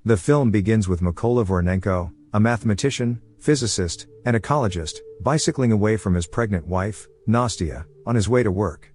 The film begins with Mykola Voronenko, a mathematician, physicist, and ecologist, bicycling away from his pregnant wife, Nastya, on his way to work.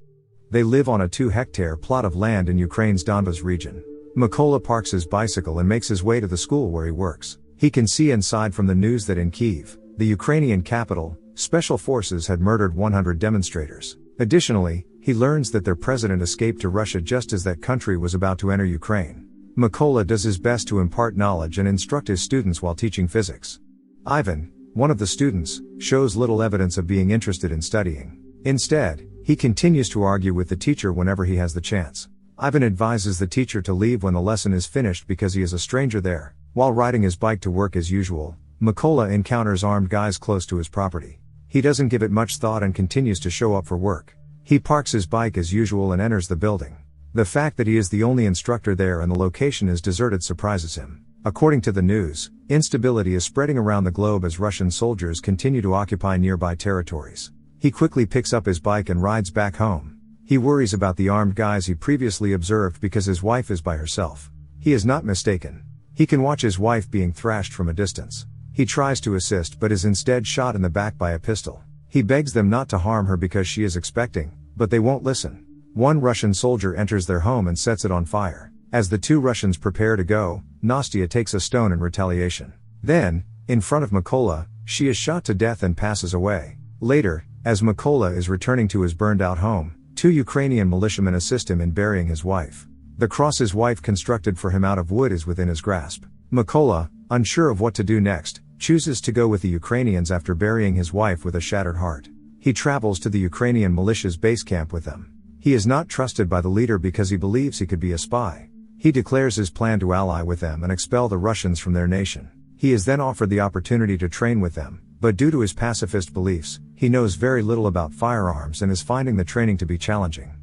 They live on a 2-hectare plot of land in Ukraine's Donbas region. Mykola parks his bicycle and makes his way to the school where he works. He can see inside from the news that in Kyiv, the Ukrainian capital, special forces had murdered 100 demonstrators. Additionally, he learns that their president escaped to Russia just as that country was about to enter Ukraine. Mykola does his best to impart knowledge and instruct his students while teaching physics. Ivan, one of the students, shows little evidence of being interested in studying. Instead, he continues to argue with the teacher whenever he has the chance. Ivan advises the teacher to leave when the lesson is finished because he is a stranger there. While riding his bike to work as usual, Mykola encounters armed guys close to his property. He doesn't give it much thought and continues to show up for work. He parks his bike as usual and enters the building. The fact that he is the only instructor there and the location is deserted surprises him. According to the news, instability is spreading around the globe as Russian soldiers continue to occupy nearby territories. He quickly picks up his bike and rides back home. He worries about the armed guys he previously observed because his wife is by herself. He is not mistaken. He can watch his wife being thrashed from a distance. He tries to assist but is instead shot in the back by a pistol. He begs them not to harm her because she is expecting, but they won't listen. One Russian soldier enters their home and sets it on fire. As the two Russians prepare to go, Nastya takes a stone in retaliation. Then, in front of Mykola, she is shot to death and passes away. Later, as Mykola is returning to his burned-out home, 2 Ukrainian militiamen assist him in burying his wife. The cross his wife constructed for him out of wood is within his grasp. Mykola, unsure of what to do next, chooses to go with the Ukrainians after burying his wife with a shattered heart. He travels to the Ukrainian militia's base camp with them. He is not trusted by the leader because he believes he could be a spy. He declares his plan to ally with them and expel the Russians from their nation. He is then offered the opportunity to train with them, but due to his pacifist beliefs, he knows very little about firearms and is finding the training to be challenging.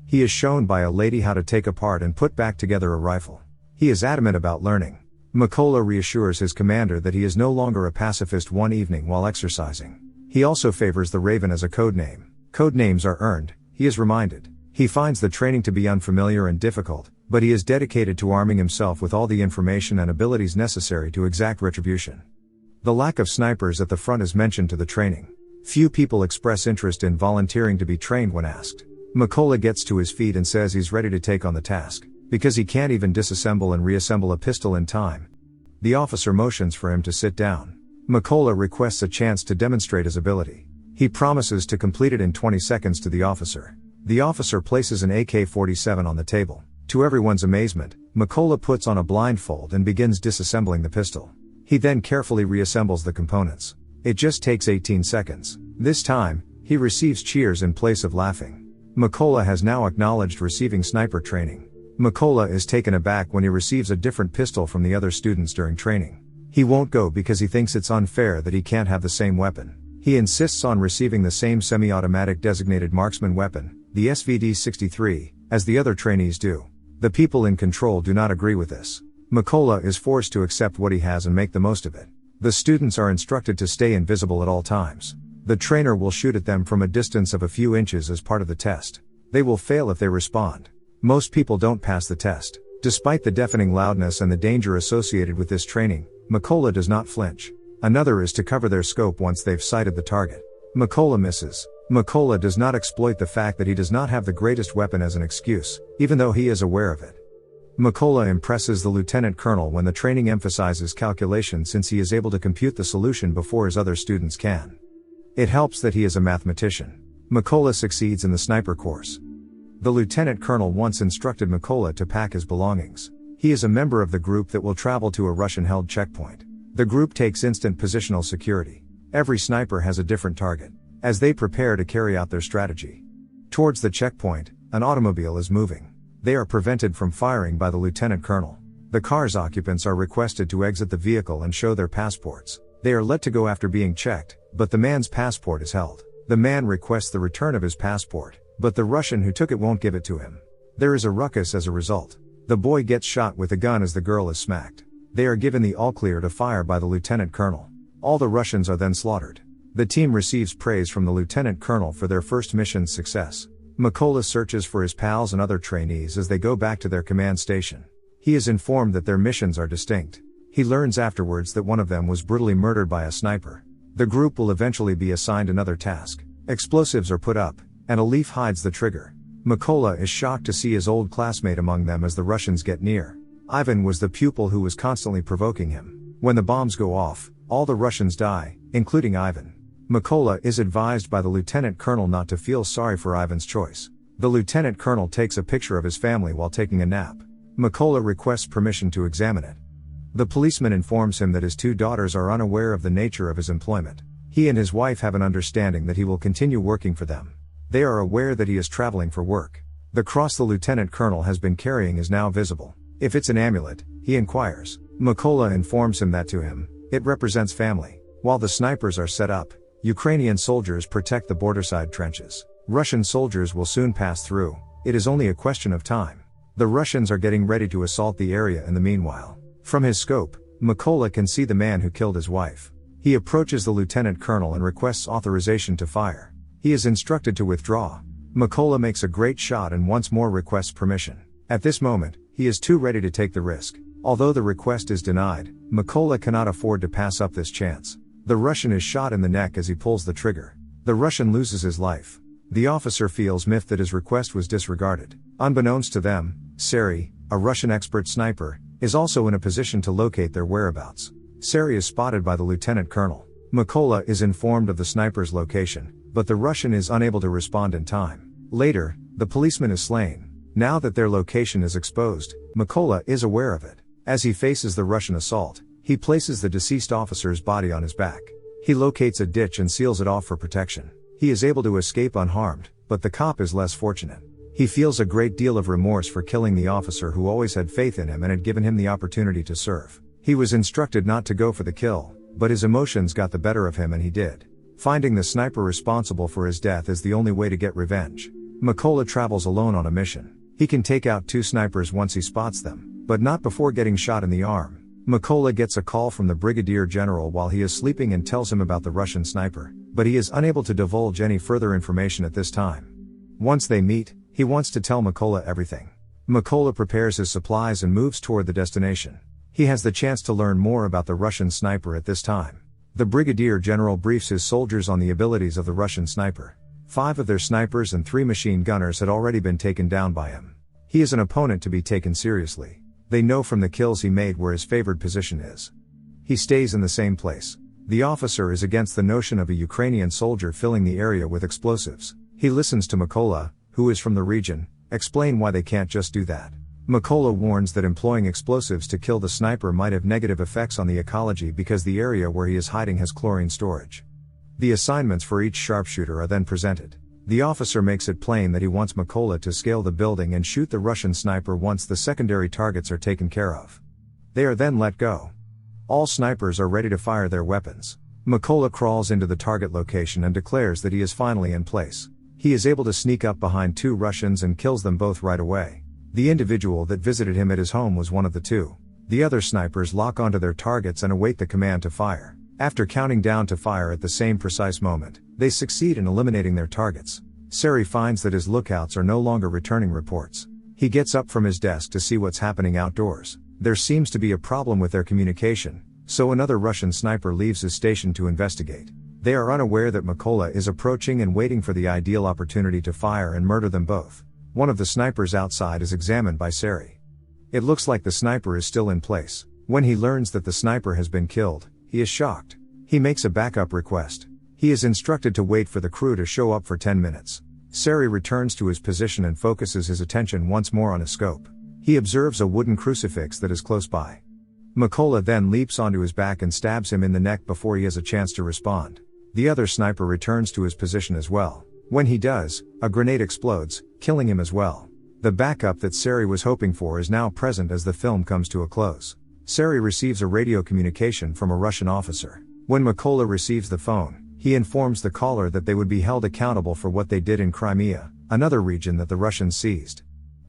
He is shown by a lady how to take apart and put back together a rifle. He is adamant about learning. Mykola reassures his commander that he is no longer a pacifist one evening while exercising. He also favors the Raven as a code name. Code names are earned, he is reminded. He finds the training to be unfamiliar and difficult, but he is dedicated to arming himself with all the information and abilities necessary to exact retribution. The lack of snipers at the front is mentioned to the training. Few people express interest in volunteering to be trained when asked. Mykola gets to his feet and says he's ready to take on the task, because he can't even disassemble and reassemble a pistol in time. The officer motions for him to sit down. Mykola requests a chance to demonstrate his ability. He promises to complete it in 20 seconds to the officer. The officer places an AK-47 on the table. To everyone's amazement, Mykola puts on a blindfold and begins disassembling the pistol. He then carefully reassembles the components. It just takes 18 seconds. This time, he receives cheers in place of laughing. Mykola has now acknowledged receiving sniper training. Mykola is taken aback when he receives a different pistol from the other students during training. He won't go because he thinks it's unfair that he can't have the same weapon. He insists on receiving the same semi-automatic designated marksman weapon, the SVD-63, as the other trainees do. The people in control do not agree with this. Mykola is forced to accept what he has and make the most of it. The students are instructed to stay invisible at all times. The trainer will shoot at them from a distance of a few inches as part of the test. They will fail if they respond. Most people don't pass the test. Despite the deafening loudness and the danger associated with this training, Mykola does not flinch. Another is to cover their scope once they've sighted the target. Mykola misses. Mykola does not exploit the fact that he does not have the greatest weapon as an excuse, even though he is aware of it. Mykola impresses the lieutenant colonel when the training emphasizes calculation since he is able to compute the solution before his other students can. It helps that he is a mathematician. Mykola succeeds in the sniper course. The lieutenant colonel once instructed Mykola to pack his belongings. He is a member of the group that will travel to a Russian-held checkpoint. The group takes instant positional security. Every sniper has a different target, as they prepare to carry out their strategy. Towards the checkpoint, an automobile is moving. They are prevented from firing by the lieutenant colonel. The car's occupants are requested to exit the vehicle and show their passports. They are let to go after being checked, but the man's passport is held. The man requests the return of his passport, but the Russian who took it won't give it to him. There is a ruckus as a result. The boy gets shot with a gun as the girl is smacked. They are given the all-clear to fire by the lieutenant colonel. All the Russians are then slaughtered. The team receives praise from the lieutenant colonel for their first mission's success. Mykola searches for his pals and other trainees as they go back to their command station. He is informed that their missions are distinct. He learns afterwards that one of them was brutally murdered by a sniper. The group will eventually be assigned another task. Explosives are put up, and a leaf hides the trigger. Mykola is shocked to see his old classmate among them as the Russians get near. Ivan was the pupil who was constantly provoking him. When the bombs go off, all the Russians die, including Ivan. Mykola is advised by the lieutenant colonel not to feel sorry for Ivan's choice. The lieutenant colonel takes a picture of his family while taking a nap. Mykola requests permission to examine it. The policeman informs him that his 2 daughters are unaware of the nature of his employment. He and his wife have an understanding that he will continue working for them. They are aware that he is traveling for work. The cross the lieutenant colonel has been carrying is now visible. If it's an amulet, he inquires. Mykola informs him that to him, it represents family. While the snipers are set up, Ukrainian soldiers protect the borderside trenches. Russian soldiers will soon pass through. It is only a question of time. The Russians are getting ready to assault the area in the meanwhile. From his scope, Mykola can see the man who killed his wife. He approaches the lieutenant colonel and requests authorization to fire. He is instructed to withdraw. Mykola makes a great shot and once more requests permission. At this moment, he is too ready to take the risk. Although the request is denied, Mykola cannot afford to pass up this chance. The Russian is shot in the neck as he pulls the trigger. The Russian loses his life. The officer feels miffed that his request was disregarded. Unbeknownst to them, Sari, a Russian expert sniper, is also in a position to locate their whereabouts. Sari is spotted by the lieutenant colonel. Mykola is informed of the sniper's location, but the Russian is unable to respond in time. Later, the policeman is slain. Now that their location is exposed, Mykola is aware of it. As he faces the Russian assault, he places the deceased officer's body on his back. He locates a ditch and seals it off for protection. He is able to escape unharmed, but the cop is less fortunate. He feels a great deal of remorse for killing the officer who always had faith in him and had given him the opportunity to serve. He was instructed not to go for the kill, but his emotions got the better of him and he did. Finding the sniper responsible for his death is the only way to get revenge. Mykola travels alone on a mission. He can take out 2 snipers once he spots them, but not before getting shot in the arm. Mykola gets a call from the brigadier general while he is sleeping and tells him about the Russian sniper, but he is unable to divulge any further information at this time. Once they meet, he wants to tell Mykola everything. Mykola prepares his supplies and moves toward the destination. He has the chance to learn more about the Russian sniper at this time. The brigadier general briefs his soldiers on the abilities of the Russian sniper. 5 of their snipers and 3 machine gunners had already been taken down by him. He is an opponent to be taken seriously. They know from the kills he made where his favored position is. He stays in the same place. The officer is against the notion of a Ukrainian soldier filling the area with explosives. He listens to Mykola, who is from the region, explain why they can't just do that. Mykola warns that employing explosives to kill the sniper might have negative effects on the ecology because the area where he is hiding has chlorine storage. The assignments for each sharpshooter are then presented. The officer makes it plain that he wants Mykola to scale the building and shoot the Russian sniper once the secondary targets are taken care of. They are then let go. All snipers are ready to fire their weapons. Mykola crawls into the target location and declares that he is finally in place. He is able to sneak up behind 2 Russians and kills them both right away. The individual that visited him at his home was one of the 2. The other snipers lock onto their targets and await the command to fire. After counting down to fire at the same precise moment, they succeed in eliminating their targets. Sari finds that his lookouts are no longer returning reports. He gets up from his desk to see what's happening outdoors. There seems to be a problem with their communication, so another Russian sniper leaves his station to investigate. They are unaware that Mykola is approaching and waiting for the ideal opportunity to fire and murder them both. One of the snipers outside is examined by Sari. It looks like the sniper is still in place. When he learns that the sniper has been killed, he is shocked. He makes a backup request. He is instructed to wait for the crew to show up for 10 minutes. Sari returns to his position and focuses his attention once more on his scope. He observes a wooden crucifix that is close by. Mykola then leaps onto his back and stabs him in the neck before he has a chance to respond. The other sniper returns to his position as well. When he does, a grenade explodes, killing him as well. The backup that Sari was hoping for is now present as the film comes to a close. Sari receives a radio communication from a Russian officer. When Mykola receives the phone, he informs the caller that they would be held accountable for what they did in Crimea, another region that the Russians seized.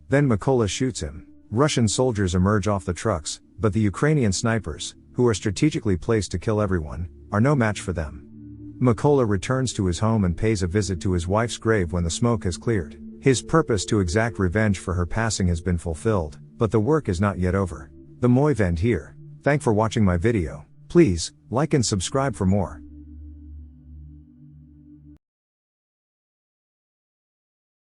Then Mykola shoots him. Russian soldiers emerge off the trucks, but the Ukrainian snipers, who are strategically placed to kill everyone, are no match for them. Mykola returns to his home and pays a visit to his wife's grave when the smoke has cleared. His purpose to exact revenge for her passing has been fulfilled, But the work is not yet over. The moiv end here. Thank for watching my video. Please, like and subscribe for more.